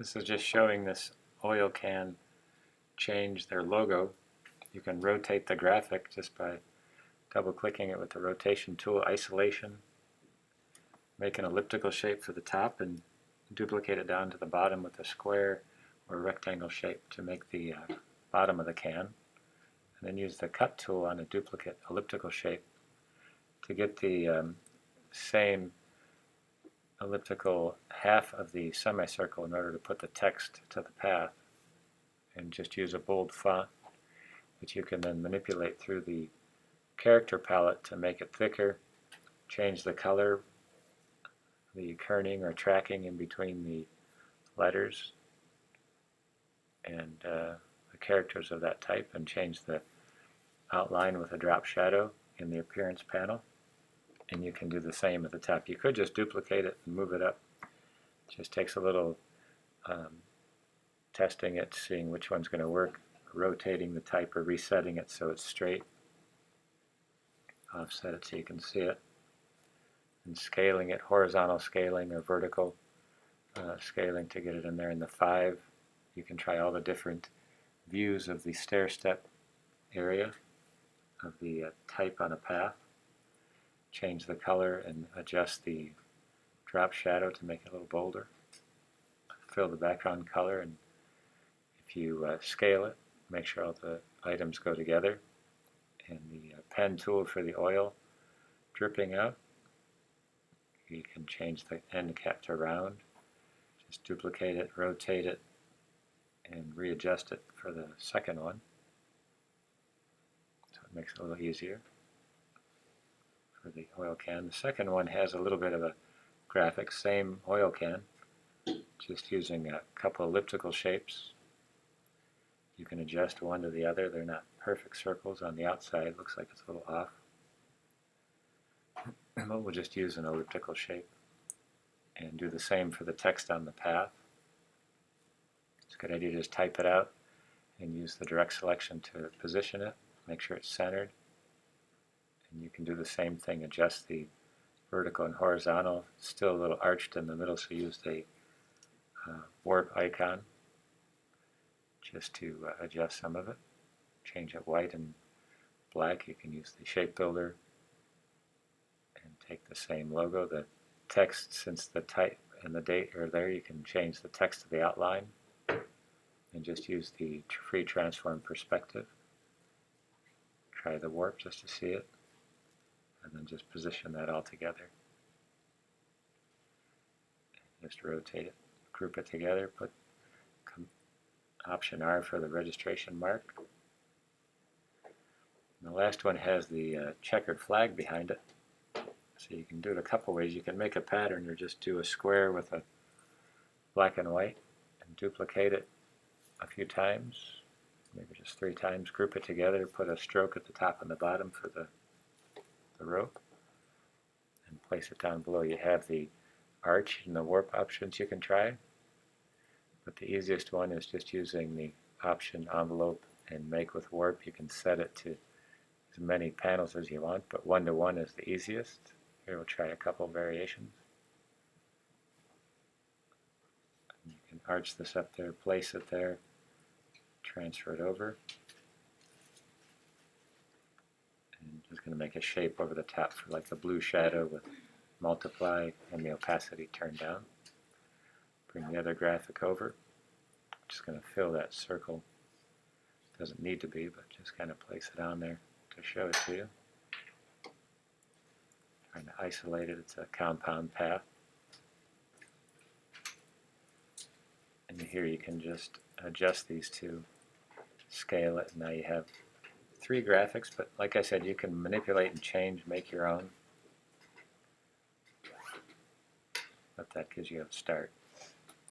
This is just showing this oil can change their logo. You can rotate the graphic just by double-clicking it with the rotation tool, isolation, make an elliptical shape for the top and duplicate it down to the bottom with a square or rectangle shape to make the bottom of the can. And then use the cut tool on a duplicate elliptical shape to get the same elliptical half of the semicircle in order to put the text to the path, and just use a bold font, which you can then manipulate through the character palette to make it thicker, change the color, the kerning or tracking in between the letters and the characters of that type, and change the outline with a drop shadow in the appearance panel. And you can do the same at the top. You could just duplicate it and move it up. It just takes a little testing it, seeing which one's going to work, rotating the type or resetting it so it's straight. Offset it so you can see it. And scaling it, horizontal scaling or vertical scaling to get it in there in the 5. You can try all the different views of the stair step area of the type on a path. Change the color and adjust the drop shadow to make it a little bolder. Fill the background color, and if you scale it, make sure all the items go together. And the pen tool for the oil dripping out, you can change the end cap to round. Just duplicate it, rotate it, and readjust it for the second one. So it makes it a little easier for the oil can. The second one has a little bit of a graphic, same oil can, just using a couple elliptical shapes. You can adjust one to the other. They're not perfect circles on the outside. It looks like it's a little off. But we'll just use an elliptical shape and do the same for the text on the path. It's a good idea to just type it out and use the direct selection to position it, make sure it's centered. And you can do the same thing, adjust the vertical and horizontal. It's still a little arched in the middle, so use the warp icon just to adjust some of it. Change it white and black. You can use the shape builder and take the same logo. The text, since the type and the date are there, you can change the text of the outline and just use the free transform perspective. Try the warp just to see it, and then just position that all together. Just rotate it, group it together, put Option R for the registration mark. And the last one has the checkered flag behind it. So you can do it a couple ways. You can make a pattern or just do a square with a black and white and duplicate it a few times, maybe just 3 times, group it together, put a stroke at the top and the bottom for the rope, and place it down below. You have the arch and the warp options you can try, but the easiest one is just using the option envelope and make with warp. You can set it to as many panels as you want, but 1 to 1 is the easiest. Here we'll try a couple variations. You can arch this up there, place it there, transfer it over, and just going to make a shape over the top for like a blue shadow with multiply and the opacity turned down. Bring the other graphic over. Just going to fill that circle. Doesn't need to be, but just kind of place it on there to show it to you. Trying to isolate it. It's a compound path. And here you can just adjust these two, scale it, and now you have 3 graphics, but like I said, you can manipulate and change, make your own. But that gives you a start.